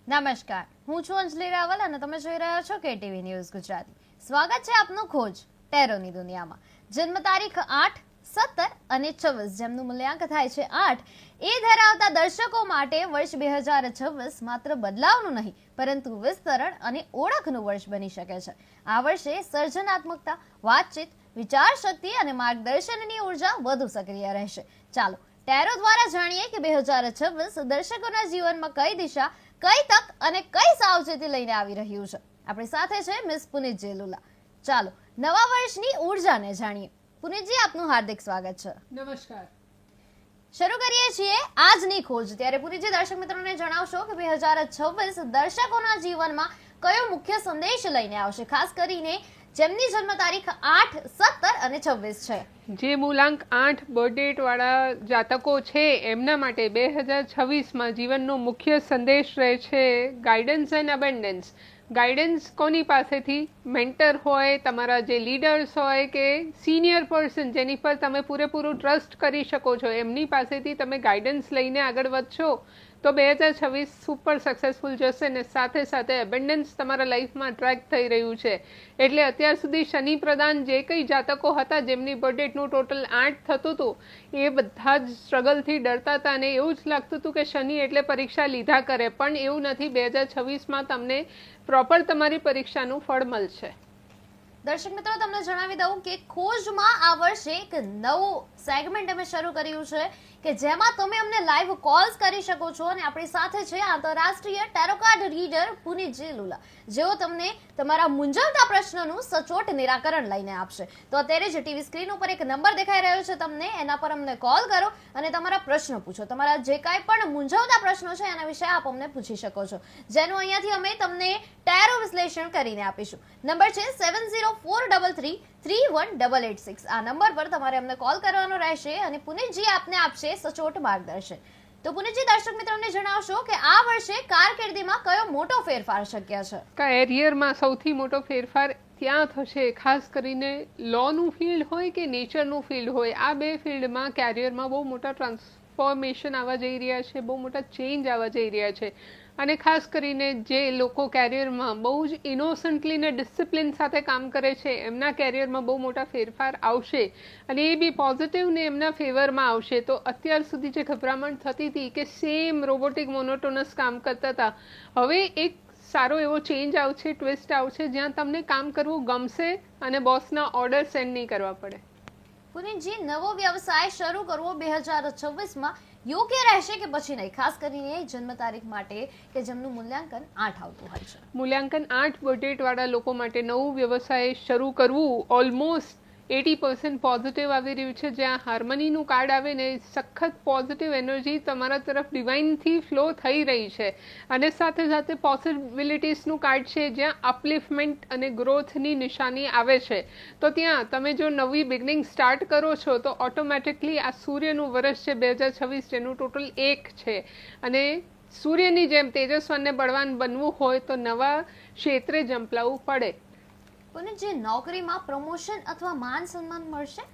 નમસ્કાર, હું છું અંજલિ રાવલ અને તમે જોઈ રહ્યા છો કેટીવી ન્યૂઝ ગુજરાતી. સ્વાગત છે આપનું ખોજ ટેરોની દુનિયામાં. જન્મ તારીખ 8, 17 અને 24 જેમનું મૂલ્યાંકન થાય છે 8 એ ધરાવતા દર્શકો માટે વર્ષ 2026 માત્ર બદલાવનું નહીં પરંતુ વિસ્તરણ અને ઓળખનું વર્ષ બની શકે છે. આ વર્ષે સર્જનાત્મકતા, વાતચીત, વિચાર શક્તિ અને માર્ગદર્શનની ઉર્જા વધુ સક્રિય રહેશે. ચાલો ટેરો દ્વારા જાણીએ કે 2026 દર્શકોના જીવનમાં કઈ દિશા, કઈ તક અને કઈ સાવચેતી લઈને આવી રહ્યું છે. આપણી સાથે છે મિસ પુનિત જેલુલા. ચાલો નવા વર્ષની ઉર્જાને જાણીએ. પુનિતજી, આપનું હાર્દિક સ્વાગત છે. નમસ્કાર. શરૂ કરીએ છીએ આજની ખોજ. ત્યારે પુનિતજી, દર્શક મિત્રોને જણાવશો કે 2026 દર્શકોના જીવનમાં કયો મુખ્ય સંદેશ લઈને આવશે, ખાસ કરીને જેમની જન્મ તારીખ 8, 17 અને 26 છે. જે મૂલાંક 8 બર્થડેટ વાળા જાતકો છે એમના માટે 2026માં જીવનનો મુખ્ય સંદેશ રહે છે ગાઈડન્સ એન્ડ અબેન્ડન્સ. ગાઈડન્સ કોની પાસેથી? મેન્ટર હોય, તમારા જે લીડર્સ હોય કે સિનિયર પર્સન જેની પર તમે પૂરેપૂરું ટ્રસ્ટ કરી શકો છો, એમની પાસેથી તમે ગાઈડન્સ લઈને આગળ વધશો તો 2026 સુપર સક્સેસફુલ જશે. ને સાથે સાથે એબન્ડન્સ તમારા લાઈફમાં ટ્રેક થઈ રહ્યું છે. એટલે અત્યાર સુધી શનિ પ્રદાન જે કંઈ જાતકો હતા જેમની બર્થડેટનું ટોટલ 8 થતું હતું, એ બધા જ સ્ટ્રગલથી ડરતા હતા અને એવું જ લાગતું હતું કે શનિ એટલે પરીક્ષા લીધા કરે. પણ એવું નથી. 2026માં તમને પ્રોપર તમારી પરીક્ષાનું ફળ મળશે. દર્શક મિત્રો, તમને જણાવી દઉં કે ખોજમાં આ વર્ષે એક નવું સેગમેન્ટ અમે શરૂ કર્યું છે કે જેમાં તમે અમને લાઈવ કોલ્સ કરી શકો છો અને આપણી સાથે છે આંતરરાષ્ટ્રીય ટેરો કાર્ડ રીડર પુનિત જેલુલા, જેઓ તમને તમારા મૂંઝવતા પ્રશ્નોનું સચોટ નિરાકરણ લઈને આપશે. તો અત્યારે જે ટીવી સ્ક્રીન ઉપર એક નંબર દેખાઈ રહ્યો છે તમને, એના પર અમને કોલ કરો અને તમારા પ્રશ્નો પૂછો. તમારા જે કાંઈ પણ મૂંઝવતા પ્રશ્નો છે એના વિશે આપ અમને પૂછી શકો છો, જેનું અહીંયાથી અમે તમને ટેરો વિશ્લેષણ કરીને આપીશું. નંબર છે 7043331886. આ નંબર પર તમારે અમને કોલ કરવાનો રહેશે અને પુનિતજી આપને આપશે સચોટ માર્ગદર્શન. તો પુનિતજી, દર્શક મિત્રોને જણાવશો કે આ વર્ષે કારકિર્દીમાં કયો મોટો ફેરફાર શક્ય છે? કેરિયરમાં સૌથી મોટો ફેરફાર ત્યાં થશે, ખાસ કરીને લોનું ફિલ્ડ હોય કે નેચરનું ફિલ્ડ હોય, આ બે ફિલ્ડમાં કેરિયરમાં બહુ મોટા ટ્રાન્સફોર્મેશન આવવા જઈ રહ્યા છે, બહુ મોટા ચેન્જ આવવા જઈ રહ્યા છે. અને ખાસ કરીને જે લોકો કેરિયરમાં બહુ જ ઇનોસન્ટલી ને ડિસિપ્લિન સાથે કામ કરે છે એમના કેરિયરમાં બહુ મોટા ફેરફાર આવશે અને એ બી પોઝિટિવ ને એમના ફેવરમાં આવશે. તો અત્યાર સુધી જે ગભરામણ થતી હતી કે સેમ રોબોટિક મોનોટોનસ કામ કરતા હતા, હવે એક સારો એવો ચેન્જ આવશે, ટ્વિસ્ટ આવશે, જ્યાં તમને કામ કરવું ગમશે અને બોસના ઓર્ડર સેન્ડ નહીં કરવા પડે. પુનિતજી, નવો વ્યવસાય શરૂ કરવો 2026માં યોગ્ય રહેશે કે પછી નહીં, ખાસ કરીને જન્મ તારીખ માટે કે જેમનું મૂલ્યાંકન 8 આવતું હોય છે? મૂલ્યાંકન 8 બર્થડેટ વાળા લોકો માટે નવું વ્યવસાય શરૂ કરવું ઓલમોસ્ટ 80% પોઝિટિવ આવી રહ્યું છે. જ્યાં હાર્મનીનું કાર્ડ આવે ને, સખત પોઝિટિવ એનર્જી તમારા તરફ ડિવાઇનથી ફ્લો થઈ રહી છે. અને સાથે સાથે પોસિબિલિટીઝનું કાર્ડ છે જ્યાં અપલિફમેન્ટ અને ગ્રોથની નિશાની આવે છે. તો ત્યાં તમે જો નવી બિગનિંગ સ્ટાર્ટ કરો છો તો ઓટોમેટિકલી આ સૂર્યનું વર્ષ છે 2026, જેનું ટોટલ 1 છે. અને સૂર્યની જેમ તેજસ્વી અને બળવાન બનવું હોય તો નવા ક્ષેત્રે ઝંપલાવવું પડે. પુનિતજી, નોકરીમાં પ્રમોશન અથવા માન સન્માન મળશે?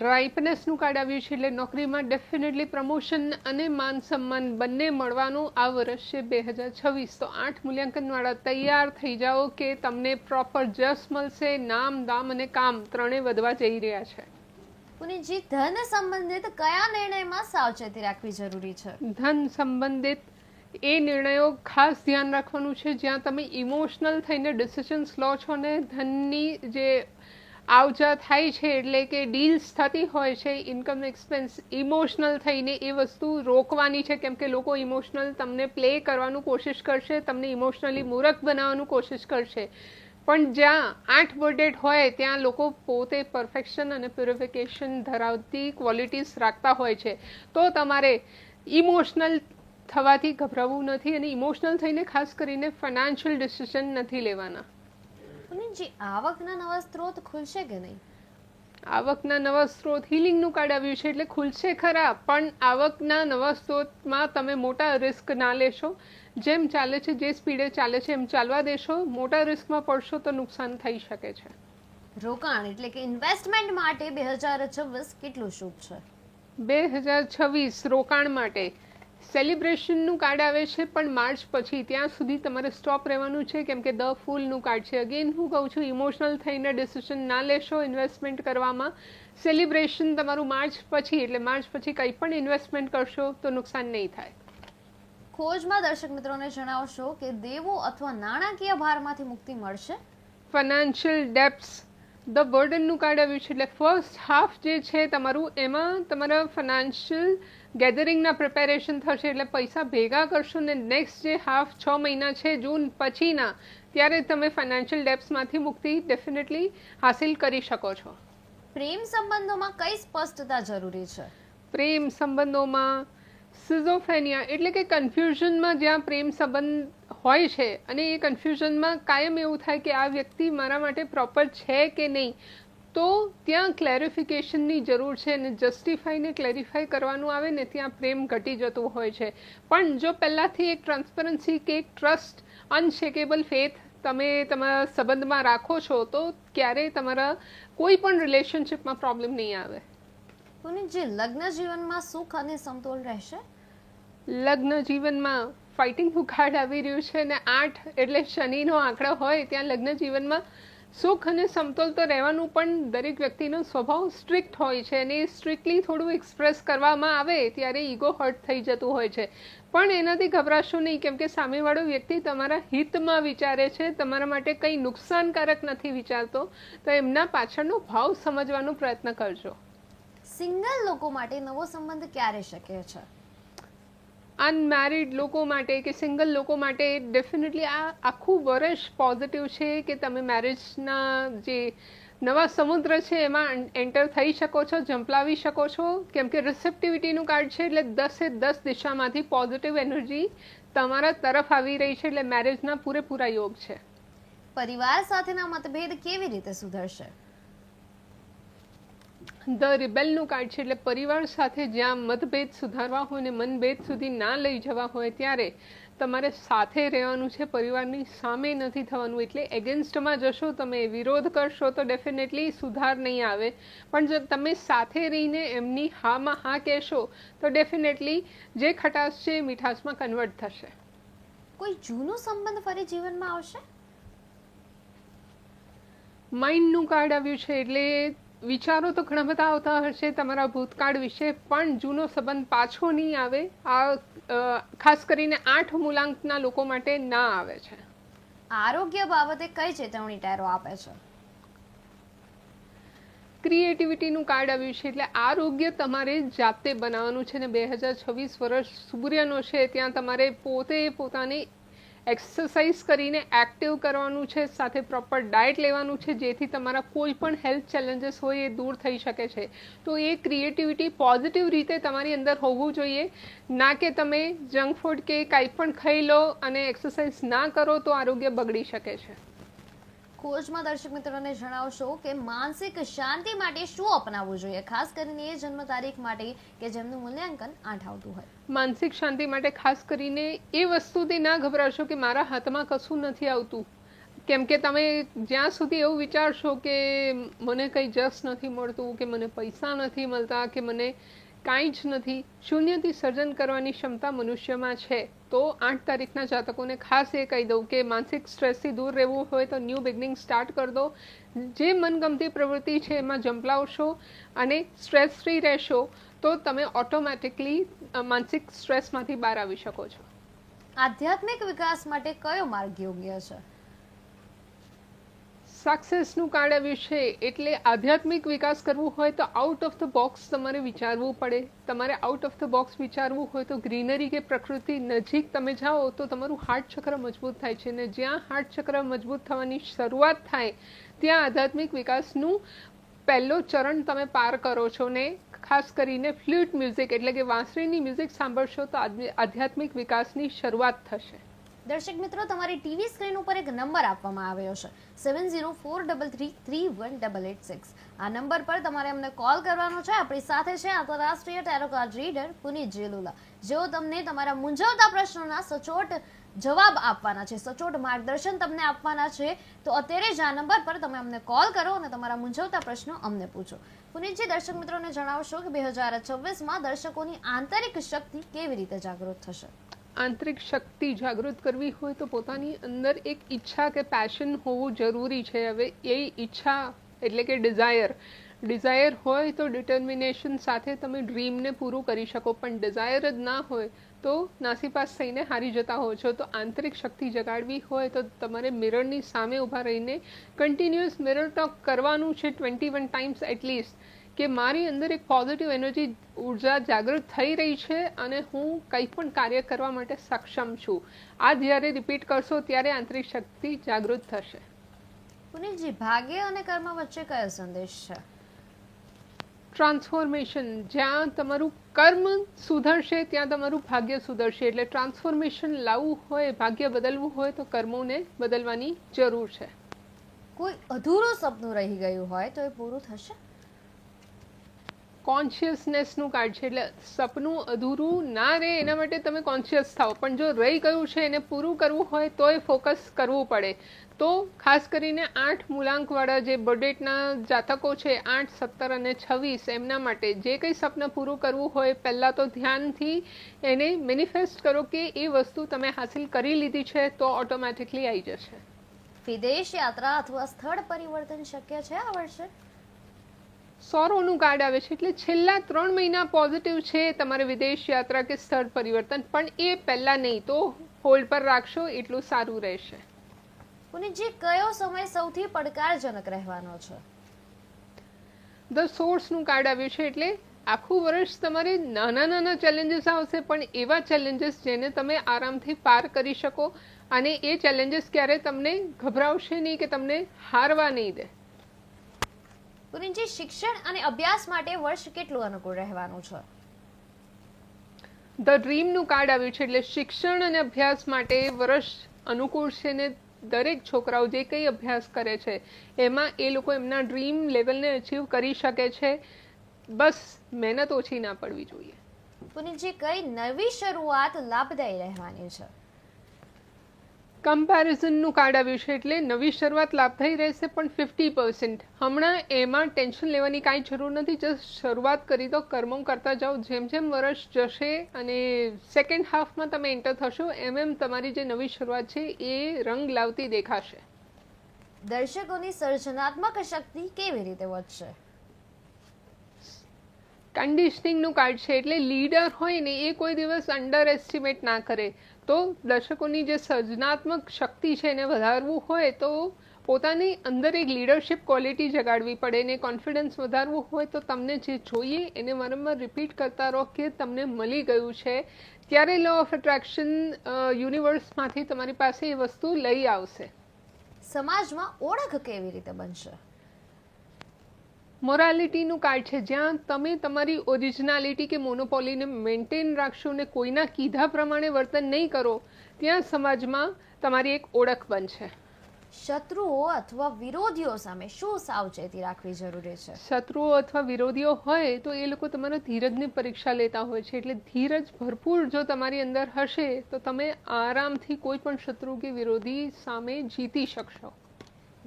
રાઇપનેસનું કાર્ડ આવ્યું છે એટલે નોકરીમાં ડેફિનેટલી પ્રમોશન અને માન સન્માન બંને મળવાનું આ વર્ષ છે 2026. તો 8 મૂલ્યાંકનવાળા તૈયાર થઈ જાઓ કે તમને પ્રોપર જસ મળશે. નામ, દામ અને કામ ત્રણે વધવા જઈ રહ્યા છે. પુનિતજી, ધન સંબંધિત કયા નિર્ણયમાં સાવચેતી રાખવી જરૂરી છે? ધન સંબંધિત એ નિર્ણયો ખાસ ધ્યાન રાખવાનું છે જ્યાં તમે ઇમોશનલ થઈને ડિસિઝન્સ લો છો ને ધનની જે આવજા થાય છે, એટલે કે ડીલ્સ થતી હોય છે, ઇન્કમ એક્સપેન્સ, ઇમોશનલ થઈને એ વસ્તુ રોકવાની છે. કેમ કે લોકો ઇમોશનલ તમને પ્લે કરવાનું કોશિશ કરશે, તમને ઇમોશનલી મૂરખ બનાવવાનું કોશિશ કરશે. પણ જ્યાં 8 બર્થડેટ હોય ત્યાં લોકો પોતે પરફેક્શન અને પ્યુરિફિકેશન ધરાવતી ક્વોલિટીઝ રાખતા હોય છે. તો તમારે ઇમોશનલ થવાથી ગભરાવું નથી અને ઇમોશનલ થઈને ખાસ કરીને ફાઇનાન્શિયલ ડિસિઝન નથી લેવાના. પુનિતજી, આવકના નવા સ્ત્રોત ખુલશે કે નહીં? આવકના નવા સ્ત્રોત, હિલિંગનું કાર્ડ આવ્યું છે એટલે ખુલશે ખરા, પણ આવકના નવા સ્ત્રોતમાં તમે મોટા રિસ્ક ના લેશો. જેમ ચાલે છે, જે સ્પીડે ચાલે છે એમ ચાલવા દેશો. મોટા રિસ્કમાં પડશો તો નુકસાન થઈ શકે છે. રોકાણ એટલે કે ઇન્વેસ્ટમેન્ટ માટે 2026 કેટલું શુભ છે? 2026 રોકાણ માટે સેલિબ્રેશનનું કાર્ડ આવે છે, પણ માર્ચ પછી ત્યાં સુધી તમારે સ્ટોપ રહેવાનું છે, કેમ કે ધ ફૂલનું કાર્ડ છે. અગેન હું કહું છું, ઇમોશનલ થઈને ડિસિઝન ના લેશો ઇન્વેસ્ટમેન્ટ કરવામાં. સેલિબ્રેશન તમારું માર્ચ પછી, એટલે માર્ચ પછી કંઈ પણ ઇન્વેસ્ટમેન્ટ કરશો તો નુકસાન નહીં થાય. ખોજમાં દર્શક મિત્રોને જણાવશો કે દેવો અથવા નાણાકીય ભારમાંથી મુક્તિ મળશે. ફાઇનાન્શિયલ ડેપ્સ, ધ બર્ડનનું કાર્ડ આવ્યું છે, એટલે ફર્સ્ટ હાફ જે છે તમારું, એમાં તમારા ફાઇનાન્શિયલ ગેધરિંગના પ્રિપેરેશન થશે, એટલે પૈસા ભેગા કરશો ને નેક્સ્ટ જે હાફ 6 મહિના છે જૂન પછીના, ત્યારે તમે ફાઇનાન્શિયલ ડેપ્સમાંથી મુક્તિ ડેફિનેટલી હાસિલ કરી શકો છો. પ્રેમ સંબંધોમાં કઈ સ્પષ્ટતા જરૂરી છે. પ્રેમ સંબંધોમાં સિઝોફેનિયા એટલે કે કન્ફ્યુઝનમાં જ્યાં પ્રેમ સંબંધ હોય છે અને એ કન્ફ્યુઝનમાં કાયમ એવું થાય કે આ વ્યક્તિ મારા માટે પ્રોપર છે કે નહીં, તો ત્યાં ક્લેરિફિકેશનની જરૂર છે અને જસ્ટિફાઈને ક્લેરિફાઈ કરવાનું આવે ને ત્યાં પ્રેમ ઘટી જતું હોય છે. પણ જો પહેલાંથી એક ટ્રાન્સપરન્સી કે એક ટ્રસ્ટ, અનશેકેબલ ફેથ તમે તમારા સંબંધમાં રાખો છો, તો ક્યારેય તમારા કોઈ પણ રિલેશનશિપમાં પ્રોબ્લેમ નહીં આવે. પુનીતજી, લગ્ન જીવનમાં સુખ અને સમતોલ રહેશે. લગ્ન જીવનમાં ફાઇટિંગનું કાર્ડ આવી રહ્યું છે અને 8 એટલે શનિનો આંકડો હોય, ત્યાં લગ્ન જીવનમાં સુખ અને સમતોલ તો રહેવાનું, પણ દરેક વ્યક્તિનો સ્વભાવ સ્ટ્રિક્ટ હોય છે અને સ્ટ્રિક્ટલી થોડું એક્સપ્રેસ કરવામાં આવે ત્યારે ઈગો હર્ટ થઈ જતું હોય છે. પણ એનાથી ગભરાશો નહીં, કેમ કે સામેવાળો વ્યક્તિ તમારા હિતમાં વિચારે છે, તમારા માટે કંઈ નુકસાનકારક નથી વિચારતો, તો એમના પાછળનો ભાવ સમજવાનો પ્રયત્ન કરજો. સિંગલ લોકો માટે નવો સંબંધ ક્યારે શક્ય છે. અનમેરિડ લોકો માટે કે સિંગલ લોકો માટે ડેફિનેટલી આ આખું વર્ષ પોઝિટિવ છે કે તમે મેરેજના જે નવા સમુદ્ર છે એમાં એન્ટર થઈ શકો છો, ઝંપલાવી શકો છો, કેમ કે રિસેપ્ટિવિટીનું કાર્ડ છે, એટલે 10 દિશામાંથી પોઝિટિવ એનર્જી તમારા તરફ આવી રહી છે, એટલે મેરેજના પૂરેપૂરા યોગ છે. પરિવાર સાથેના મતભેદ કેવી રીતે સુધરશે. ધ રિબેલનું કાર્ડ છે, એટલે પરિવાર સાથે જ્યાં મતભેદ સુધારવા હોય ને મનભેદ સુધી ના લઈ જવા હોય ત્યારે તમારે સાથે રહેવાનું છે, પરિવારની સામે નથી થવાનું. એટલે એગેન્સ્ટમાં જશો તમે, વિરોધ કરશો તો ડેફિનેટલી સુધાર નહીં આવે, પણ જો તમે સાથે રહીને એમની હામાં હા કહેશો તો ડેફિનેટલી જે ખટાશ છે એ મીઠાશમાં કન્વર્ટ થશે. કોઈ જૂનો સંબંધ ફરી જીવનમાં આવશે. માઇન્ડનું કાર્ડ આવ્યું છે, એટલે વિચારો તો ઘણા બધા આવતા હશે તમારા ભૂતકાળ વિશે, પણ જૂનો સંબંધ પાછો નહીં આવે. આ ખાસ કરીને 8 મૂલાંકના લોકો માટે ના આવે છે. આરોગ્ય બાબતે કઈ ચેતવણી ટેરો આપે છે. ક્રિએટિવિટીનું કાર્ડ આવ્યું છે, એટલે આરોગ્ય તમારે જાતે બનાવવાનું છે ને 2026 વર્ષ સૂર્યનો છે, ત્યાં તમારે પોતે પોતાને એક્સરસાઇઝ કરીને એક્ટિવ કરવાનું છે, સાથે પ્રોપર ડાયટ લેવાનું છે, જેથી તમારા કોઈ પણ હેલ્થ ચેલેન્જીસ હોય એ દૂર થઈ શકે છે. તો એ ક્રિએટિવિટી પોઝિટિવ રીતે તમારી અંદર હોવું જોઈએ, ના કે તમે જંક ફૂડ કે કાંઈ પણ ખાઈ લો અને એક્સરસાઇઝ ના કરો તો આરોગ્ય બગડી શકે છે. ખોજમાં દર્શક મિત્રોને જણાવશો કે માનસિક શાંતિ માટે શું અપનાવવું જોઈએ, ખાસ કરીને એ જન્મ તારીખ માટે કે જેમનું મૂલ્યાંકન 8 આવતું હોય. માનસિક શાંતિ માટે ખાસ કરીને એ વસ્તુથી ના ગભરાશો કે મારા હાથમાં કશું નથી આવતું, કેમ કે તમે જ્યાં સુધી એવું વિચારશો કે મને કંઈ જસ નથી મળતું, કે મને પૈસા નથી મળતા, કે મને કાંઈ જ નથી, શૂન્યથી સર્જન કરવાની ક્ષમતા મનુષ્યમાં છે. તો 8 તારીખના જાતકોને ખાસ એ કહી દઉં કે માનસિક સ્ટ્રેસથી દૂર રહેવું હોય તો ન્યૂ બિગનિંગ સ્ટાર્ટ કરી દો. જે મનગમતી પ્રવૃત્તિ છે એમાં ઝંપલાવશો અને સ્ટ્રેસ ફ્રી રહેશો તો તમે ઓટોમેટિકલી માનસિક સ્ટ્રેસમાંથી બહાર આવી શકો છો. આધ્યાત્મિક વિકાસ માટે કયો માર્ગ યોગ્ય છે. સક્સેસનું કાર્ડ આવ્યું છે, એટલે આધ્યાત્મિક વિકાસ કરવું હોય તો આઉટ ઓફ ધ બોક્સ તમારે વિચારવું પડે. તમારે આઉટ ઓફ ધ બોક્સ વિચારવું હોય તો ગ્રીનરી કે પ્રકૃતિ નજીક તમે જાઓ તો તમારું હાર્ટ ચક્ર મજબૂત થાય છે, અને જ્યાં હાર્ટ ચક્ર મજબૂત થવાની શરૂઆત થાય ત્યાં આધ્યાત્મિક વિકાસનું પહેલો ચરણ તમે પાર કરો છો. ને ખાસ કરીને ફ્લ્યુટ મ્યુઝિક એટલે કે વાંસળીની મ્યુઝિક સાંભળશો તો આધ્યાત્મિક વિકાસની શરૂઆત થશે. દર્શક મિત્રો, તમારી ટીવી સ્ક્રીન ઉપર એક નંબર આપવામાં આવ્યો છે 7043331886. આ નંબર પર તમારે અમને કોલ કરવાનો છે. આપણી સાથે છે આંતરરાષ્ટ્રીય ટેરો કાર્ડ રીડર પુનીત જેલુલા, જેઓ તમને તમારા મૂંઝવતા પ્રશ્નોના સચોટ જવાબ આપવાના છે, સચોટ માર્ગદર્શન તમને આપવાના છે. તો અત્યારે જ આ નંબર પર તમે અમને કોલ કરો અને તમારા મૂંઝવતા પ્રશ્નો અમને પૂછો. પુનીતજી, દર્શક મિત્રોને જણાવશો કે 2026માં દર્શકોની આંતરિક શક્તિ કેવી રીતે જાગૃત થશે? આંતરિક શક્તિ જાગૃત કરવી હોય તો પોતાની અંદર એક ઈચ્છા કે પેશન હોવું જરૂરી છે. હવે એ ઈચ્છા એટલે કે ડિઝાયર હોય તો ડિટર્મિનેશન સાથે તમે ડ્રીમને પૂરું કરી શકો, પણ ડિઝાયર જ ના હોય તો નાસીપાસ થઈને હારી જતા હો છો. તો આંતરિક શક્તિ જગાડવી હોય તો તમારે મિરરની સામે ઊભા રહીને કન્ટિન્યુઅસ મિરર ટોક કરવાનું છે 21 ટાઈમ્સ એટલીસ્ટ, કે મારી અંદર એક પોઝિટિવ એનર્જી ઉર્જા જાગૃત થઈ રહી છે અને હું કંઈ પણ કાર્ય કરવા માટે સક્ષમ છું. આ જ્યારે રિપીટ કરશો ત્યારે આંતરિક શક્તિ જાગૃત થશે. પુનીતજી, ભાગ્ય અને કર્મ વચ્ચે કયો સંદેશ છે? ટ્રાન્સફોર્મેશન. જ્યાં તમારું કર્મ સુધરશે ત્યાં તમારું ભાગ્ય સુધરશે. એટલે ટ્રાન્સફોર્મેશન લાવવું હોય, ભાગ્ય બદલવું હોય તો કર્મોને બદલવાની જરૂર છે. કોઈ અધૂરું સપનું રહી ગયું હોય તો એ પૂરું થશે? કોન્શિયસનેસનું કાર્ડ છે, એટલે સપનું અધૂરું ના રહે એના માટે તમે કોન્શિયસ થાઓ, પણ જો રહી ગયું છે એને પૂરું કરવું હોય તો એ ફોકસ કરવું પડે. તો ખાસ કરીને 8 મૂલાંકવાળા જે બર્થડેટના જાતકો છે, 8, 17 અને 26, એમના માટે જે કંઈ સપના પૂરું કરવું હોય પહેલાં તો ધ્યાનથી એને મેનિફેસ્ટ કરો કે એ વસ્તુ તમે હાસિલ કરી લીધી છે તો ઓટોમેટિકલી આવી જશે. વિદેશ યાત્રા અથવા સ્થળ પરિવર્તન શક્ય છે આ વર્ષે? સોરોનું કાર્ડ આવે છે, એટલે છેલ્લા 3 મહિના પોઝિટિવ છે તમારે વિદેશ યાત્રા કે સ્થળ પરિવર્તન, પણ એ પહેલાં નહીં, તો હોલ્ડ પર રાખશો એટલું સારું રહેશે. પુનીતજી, કયો સમય સૌથી પડકારજનક રહેવાનો છે? ધ સોર્સનું કાર્ડ આવ્યું છે, એટલે આખું વર્ષ તમારે નાના ચેલેન્જીસ આવશે, પણ એવા ચેલેન્જીસ જેને તમે આરામથી પાર કરી શકો અને એ ચેલેન્જીસ ક્યારે તમને ગભરાવશે નહીં કે તમને હારવા નહીં દે. પુનીતજી, શિક્ષણ અને અભ્યાસ માટે વર્ષ કેટલું અનુકૂળ રહેવાનું છે? ધ ડ્રીમનું કાર્ડ આવ્યું છે, એટલે શિક્ષણ અને અભ્યાસ માટે વર્ષ અનુકૂળ છે ને દરેક છોકરાઓ જે કંઈ અભ્યાસ કરે છે એમાં એ લોકો એમના ડ્રીમ લેવલને અચીવ કરી શકે છે. બસ મહેનત ઓછી ના પડવી જોઈએ. પુનીતજી, કઈ નવી શરૂઆત લાભદાયી રહેવાની છે? કમ્પેરિઝનનું કાર્ડ આવ્યું છે, એટલે નવી શરૂઆત લાભદાયી રહેશે, પણ 50%. હમણાં એમાં ટેન્શન લેવાની કાંઈ જરૂર નથી, જસ્ટ શરૂઆત કરી દો, કર્મો કરતા જાઓ. જેમ જેમ વર્ષ જશે અને સેકન્ડ હાફમાં તમે એન્ટર થશો એમ તમારી જે નવી શરૂઆત છે એ રંગ લાવતી દેખાશે. દર્શકોની સર્જનાત્મક શક્તિ કેવી રીતે વધશે? કન્ડિશનિંગનું કાર્ડ છે, એટલે લીડર હોય ને એ કોઈ દિવસ અંડર એસ્ટિમેટ ના કરે. તો દર્શકોની જે સર્જનાત્મક શક્તિ છે એને વધારવું હોય તો પોતાની અંદર એક લીડરશિપ ક્વોલિટી જગાડવી પડે ને કોન્ફિડન્સ વધારવું હોય તો તમને જે જોઈએ એને વારંવાર રિપીટ કરતા રહો કે તમને મળી ગયું છે, ત્યારે લો ઓફ એટ્રેક્શન યુનિવર્સમાંથી તમારી પાસે એ વસ્તુ લઈ આવશે. સમાજમાં ઓળખ કેવી રીતે બનશે? મોરાલિટીનું કાર્ડ છે, જ્યાં તમે તમારી ઓરિજિનાલિટી કે મોનોપોલીને મેન્ટેન રાખશો ને કોઈના કીધા પ્રમાણે વર્તન નહીં કરો, ત્યાં સમાજમાં તમારી એક ઓળખ બનશે. શત્રુઓ અથવા વિરોધીઓ સામે શું સાવચેતી રાખવી જરૂરી છે? શત્રુઓ અથવા વિરોધીઓ હોય તો એ લોકો તમારા ધીરજની પરીક્ષા લેતા હોય છે, એટલે ધીરજ ભરપૂર જો તમારી અંદર હશે તો તમે આરામથી કોઈ પણ શત્રુ કે વિરોધી સામે જીતી શકશો.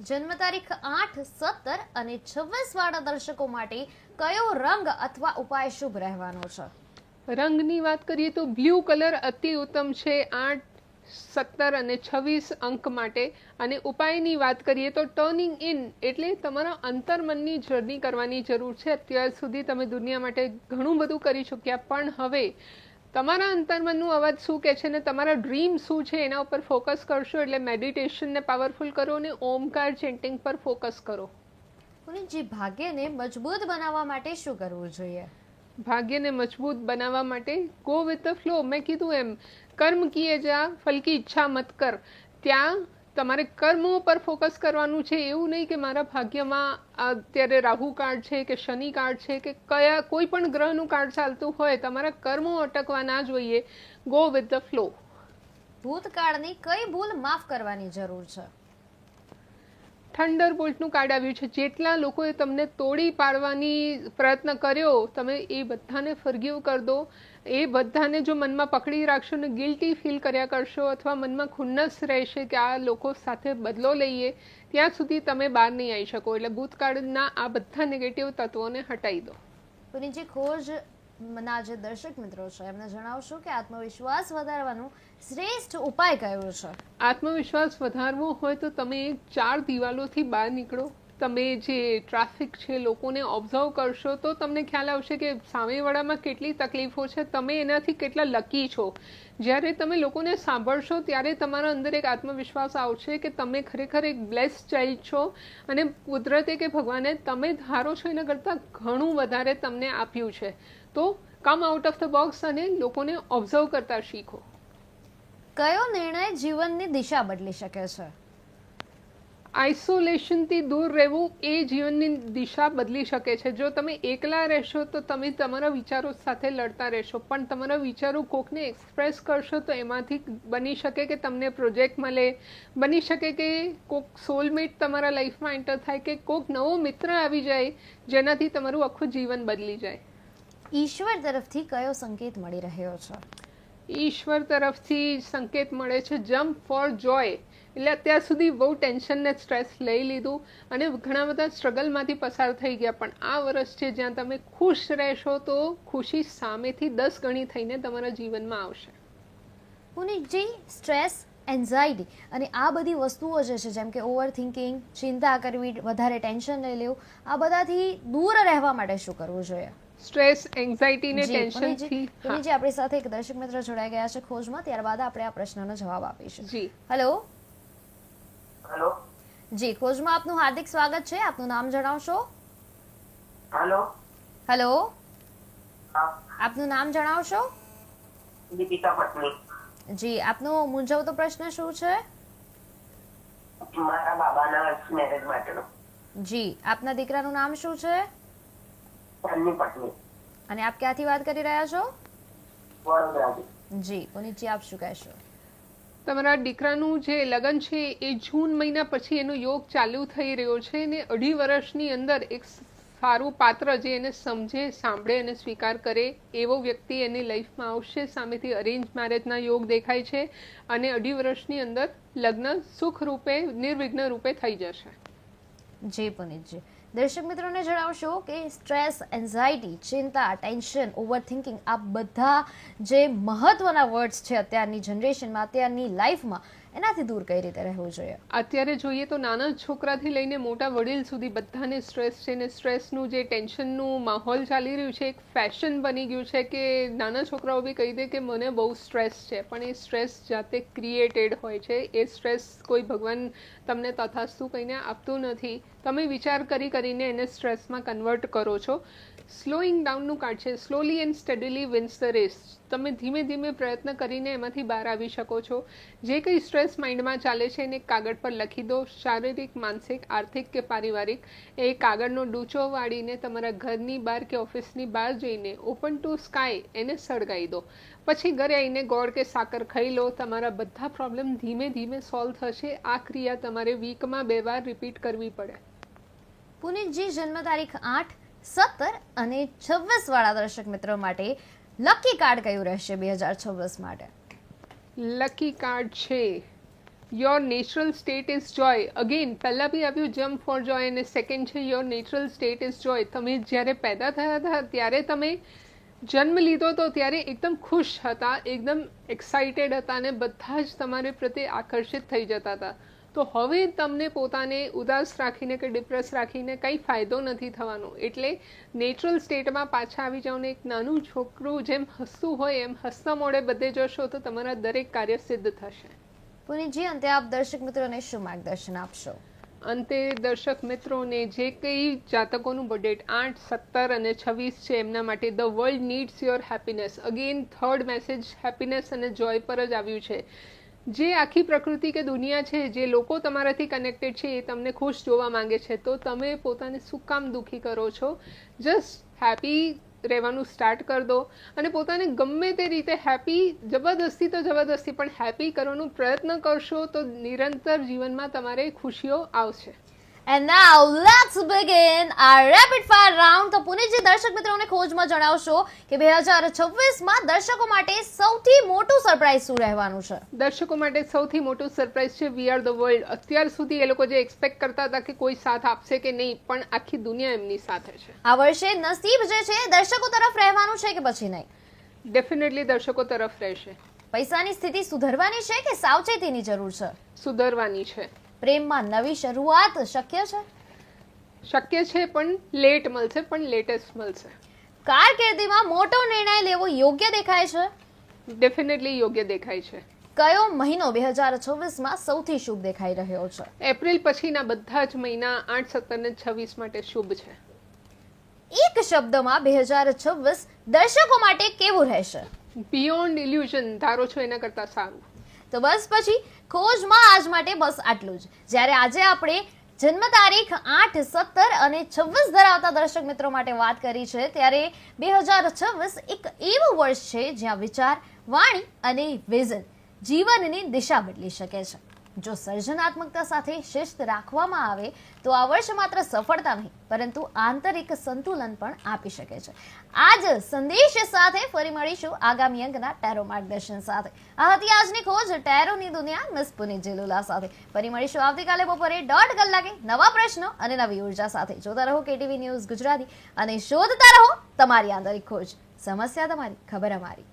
જન્મ તારીખ 8, 17 અને 26 વાળા દર્શકો માટે કયો રંગ અથવા ઉપાય શુભ રહેવાનો છે? રંગની વાત કરીએ તો બ્લુ કલર અતિ ઉત્તમ છે 8, 17 અને 26 અંક માટે. અને ઉપાયની વાત કરીએ તો ટર્નિંગ ઇન, એટલે તમારા અંતર્મનની જર્ની કરવાની જરૂર છે. અત્યાર સુધી તમે દુનિયા માટે ઘણું બધું કરી ચૂક્યા, પણ હવે તમારા અંતર્મનનું અવાજ શું કહે છે ને તમારા ડ્રીમ શું છે એના ઉપર ફોકસ કરશો. એટલે મેડિટેશનને પાવરફુલ કરો અને ઓમકાર ચેન્ટિંગ પર ફોકસ કરો. પુનીતજી, ભાગ્યને મજબૂત બનાવવા માટે શું કરવું જોઈએ? ભાગ્યને મજબૂત બનાવવા માટે ગો વિથ ધ ફ્લો. મેં કીધું એમ, કર્મ કિએ જા ફલ કી ઈચ્છા મત કર. ત્યાં તમારે કર્મો પર ફોકસ કરવાનું છે. એવું નહીં કે મારા ભાગ્યમાં અત્યારે રાહુ કાર્ડ છે કે શનિ કાર્ડ છે કે કયા કોઈ પણ ગ્રહનું કાર્ડ ચાલતું હોય, તમારા કર્મો અટકવા ના જોઈએ. Go with the flow. ભૂતકાળની કઈ ભૂલ માફ કરવાની જરૂર છે? થંડરબોલ્ટનું કાર્ડ આવ્યું છે. જેટલા લોકોએ તમને તોડી પાડવાની પ્રયત્ન કર્યો, તમે એ બધાને ફરગીવ કરી દો. એ બધાને જો મનમાં પકડી રાખશો ને ગિલ્ટી ફીલ કર્યા કરશો અથવા મનમાં ખુન્નસ રહેશે કે આ લોકો સાથે બદલો લઈએ, ત્યાં સુધી તમે બહાર નહીં આવી શકો. એટલે ભૂતકાળના આ બધા નેગેટિવ તત્વોને હટાવી દો. પુનીતજી, ખોજ ના જે દર્શક મિત્રો છે એમને જણાવશો કે આત્મવિશ્વાસ વધારવાનો શ્રેષ્ઠ ઉપાય કયો છે? આત્મવિશ્વાસ વધારવો હોય તો તમે 4 દિવાલોથી બહાર નીકળો. તમે જે ટ્રાફિક છે લોકોને ઓબ્ઝર્વ કરશો તો તમને ખ્યાલ આવશે કે સામેવાળામાં કેટલી તકલીફો છે, તમે એનાથી કેટલા લકી છો. જ્યારે તમે લોકોને સાંભળશો ત્યારે તમારા અંદર એક આત્મવિશ્વાસ આવશે કે તમે ખરેખર એક બ્લેસ ચાઇલ્ડ છો અને કુદરતે કે ભગવાને તમે ધારો છો એના કરતાં ઘણું વધારે તમને આપ્યું છે. તો come out of the box અને લોકોને ઓબ્ઝર્વ કરતા શીખો. કયો નિર્ણય જીવનની દિશા બદલી શકે છે? આઇસોલેશનથી દૂર રહેવું એ જીવનની દિશા બદલી શકે છે. જો તમે એકલા રહેશો તો તમે તમારા વિચારો સાથે લડતા રહેશો, પણ તમારા વિચારો કોકને એક્સપ્રેસ કરશો તો એમાંથી બની શકે કે તમને પ્રોજેક્ટ મળે, બની શકે કે કોક સોલમેટ તમારા લાઈફમાં એન્ટર થાય, કે કોક નવો મિત્ર આવી જાય જેનાથી તમારું આખું જીવન બદલી જાય. ઈશ્વર તરફથી કયો સંકેત મળી રહ્યો છે? ઈશ્વર તરફથી સંકેત મળે છે જમ્પ ફોર જોય. એટલે અત્યાર સુધી બહુ ટેન્શન ને સ્ટ્રેસ લઈ લીધું અને ઘણા બધા સ્ટ્રગલમાંથી પસાર થઈ ગયા, પણ આ વર્ષ છે જ્યાં તમે ખુશ રહેશો તો ખુશી સામેથી 10 ગણી થઈને તમારા જીવનમાં આવશે. પુનીતજી, સ્ટ્રેસ, એન્ઝાઇટી અને આ બધી વસ્તુઓ જે છે જેમ કે ઓવર થિંકિંગ, ચિંતા કરવી, વધારે ટેન્શન લઈ લેવું, આ બધાથી દૂર રહેવા માટે શું કરવું જોઈએ? સ્ટ્રેસ, એન્ઝાઇટી ને ટેન્શનથી. પુનીતજી, આપણી સાથે એક દર્શક મિત્ર જોડાઈ ગયા છે ખોજમાં, ત્યારબાદ આપણે આ પ્રશ્નનો જવાબ આપીશું. જી હેલો. હેલો. જી, ખોજમાં આપનું હાર્દિક સ્વાગત છે. આપનું નામ જણાવશો? હેલો. હેલો, હા, આપનું નામ જણાવશો? દીપિકા પટની. જી, આપનો મૂંઝવતો પ્રશ્ન શું છે? મારા બાબાના મેરેજ માટેનો. જી, આપના દીકરાનું નામ શું છે એમની પત્ની અને આપ ક્યાંથી વાત કરી રહ્યા છો? વડોદરાથી. જી, પુનીતજી, આપ શું કહેશો? તમારા દીકરાનું જે લગ્ન છે એ જૂન મહિના પછી એનો યોગ ચાલુ થઈ રહ્યો છે ને 2.5 વર્ષની અંદર એક સારું પાત્ર જે એને સમજે, સાંભળે અને સ્વીકાર કરે એવો વ્યક્તિ એની લાઈફમાં આવશે. સામેથી અરેન્જ મેરેજના યોગ દેખાય છે અને 2.5 વર્ષની અંદર લગ્ન સુખ રૂપે, નિર્વિઘ્ન રૂપે થઈ જશે. જી પુનીતજી, દર્શક મિત્રોને જણાવશો કે સ્ટ્રેસ, એન્ઝાઇટી, ચિંતા, ટેન્શન, ઓવરથિંકિંગ આ બધા જે મહત્વના વર્ડ્સ છે અત્યારની જનરેશનમાં, અત્યારની લાઈફમાં, એનાથી દૂર કઈ રીતે રહેવું જોઈએ? અત્યારે જોઈએ તો નાના છોકરાથી લઈને મોટા વડીલ સુધી બધાને સ્ટ્રેસ છે ને સ્ટ્રેસનું જે ટેન્શનનું માહોલ ચાલી રહ્યું છે, એક ફેશન બની ગયું છે કે નાના છોકરાઓ બી કહી દે કે મને બહુ સ્ટ્રેસ છે, પણ એ સ્ટ્રેસ જાતે ક્રિએટેડ હોય છે. એ સ્ટ્રેસ કોઈ ભગવાન તમને તથાસ્તુ કહીને આપતું નથી. તમે વિચાર કરીને એને સ્ટ્રેસમાં કન્વર્ટ કરો છો. સ્લોઈંગ ડાઉનનું કાર્ડ છે. Slowly and steadily wins the race. તમે ધીમે ધીમે પ્રયત્ન કરીને એમાંથી બહાર આવી શકો છો. જે કંઈ સ્ટ્રેસ માઇન્ડમાં ચાલે છે એને કાગળ પર લખી દો. શારીરિક, માનસિક, આર્થિક કે પારિવારિક, એ કાગળનો ડૂચો વાળીને તમારા ઘરની બહાર કે ઓફિસની બહાર જઈને ઓપન ટુ સ્કાય એને સળગાવી દો. પછી ઘરે આવીને ગોળ કે સાકર ખાઈ લો. તમારા બધા પ્રોબ્લેમ ધીમે ધીમે સોલ્વ થશે. આ ક્રિયા તમારે વીકમાં 2 વાર રિપીટ કરવી પડે. પુનીતજી, જન્મ તારીખ 8, 17 અને 26 વાળા દર્શક મિત્રો માટે લકી કાર્ડ કયું રહેશે 2026 માટે? લકી કાર્ડ છે your natural state is Joy. Again પહેલાં બી આવ્યું જમ્પ ફોર જોય અને સેકન્ડ છે યોર નેચરલ સ્ટેટ ઇઝ જોય. તમે જ્યારે પેદા થયા હતા ત્યારે તમે જન્મ લીધો તો ત્યારે એકદમ ખુશ હતા, એકદમ એક્સાઇટેડ હતા અને બધા જ તમારે પ્રત્યે આકર્ષિત થઈ જતા હતા. તો હવે તમને પોતાને ઉદાસ રાખીને કે ડિપ્રેસ રાખીને કંઈ ફાયદો નથી થવાનો. એટલે નેચરલ સ્ટેટમાં પાછા આવી જાઓ ને એક નાનું છોકરું જેમ હસતું હોય એમ હસતા મોડે બધે જશો તો તમારા દરેક કાર્ય સિદ્ધ થશે. પુનીતજી, અંતે આપ દર્શક મિત્રોને શું માર્ગદર્શન આપશો? અંતે દર્શક મિત્રોને જે કંઈ જાતકોનું બર્થડેટ 8, 17 અને 26 છે એમના માટે the world needs your happiness. Again third message happiness અને જોય પર જ આવ્યું છે. જે આખી પ્રકૃતિ કે દુનિયા છે, જે લોકો તમારાથી કનેક્ટેડ છે એ તમને ખુશ જોવા માંગે છે, તો તમે પોતાને શું કામ દુઃખી કરો છો? જસ્ટ હેપી રહેવાનું સ્ટાર્ટ કરી દો અને પોતાને ગમે તે રીતે હેપી જબરદસ્તી પણ હેપી કરવાનો પ્રયત્ન કરશો તો નિરંતર જીવનમાં તમારે ખુશીઓ આવશે. And now let's begin our rapid fire round. તો પુનિતજી દર્શક મિત્રોને ખોજમાં જણાવશો કે 2026માં દર્શકો માટે સૌથી મોટું સરપ્રાઈઝ શું રહેવાનું છે? દર્શકો માટે સૌથી મોટું સરપ્રાઈઝ છે વી આર ધ વર્લ્ડ. અત્યાર સુધી એ લોકો જે એક્સપેક્ટ કરતા હતા કે કોઈ સાથ આપશે કે નહીં, પણ આખી દુનિયા એમની સાથે છે. આ વર્ષે નસીબ જે છે દર્શકો તરફ રહેવાનું છે કે પછી નહીં? ડેફિનેટલી દર્શકો તરફ રહેશે. પૈસાની સ્થિતિ સુધરવાની છે કે સાવચેતીની જરૂર છે? સુધરવાની છે. પ્રેમમાં નવી શરૂઆત શક્ય છે? શક્ય છે પણ લેટ મળશે, પણ લેટેસ્ટ મળશે. કારકિર્દીમાં મોટો નિર્ણય લેવો યોગ્ય દેખાય છે? ડેફિનેટલી યોગ્ય દેખાય છે. કયો મહિનો 2026માં સૌથી શુભ દેખાઈ રહ્યો છે? એપ્રિલ પછીના બધા જ મહિના 8, 17 અને 26 માટે શુભ છે. એક શબ્દમાં 2026 દર્શકો માટે કેવું રહેશે? Beyond illusion. ધારો છો એના કરતાં સારું. તો બસ પછી ખોજમાં આજ માટે બસ આટલું જ. જ્યારે આજે આપણે જન્મ તારીખ 8, 17 અને 26 ધરાવતા દર્શક મિત્રો માટે વાત કરી છે, ત્યારે 2026 એક એવું વર્ષ છે જ્યાં વિચાર, વાણી અને વિઝન જીવનની દિશા બદલી શકે છે. જો સર્જનાત્મકતા સાથે શિસ્ત રાખવામાં આવે તો આ વર્ષ માત્ર સફળતા નહીં પરંતુ આંતરિક સંતુલન પણ આપી શકે છે. આ જ સંદેશ સાથે ફરી મળીશું આગામી અંકના ટેરો માર્ગદર્શન સાથે. આ હતી આજની ખોજ ટેરોની દુનિયા મિસ પુનિત જેલુલા સાથે. ફરી મળીશું આવતીકાલે બપોરે 1:30 કલાકે નવા પ્રશ્નો અને નવી ઉર્જા સાથે. જોતા રહો KTV ન્યૂઝ ગુજરાતી અને શોધતા રહો તમારી આંતરિક ખોજ. સમસ્યા તમારી, ખબર અમારી.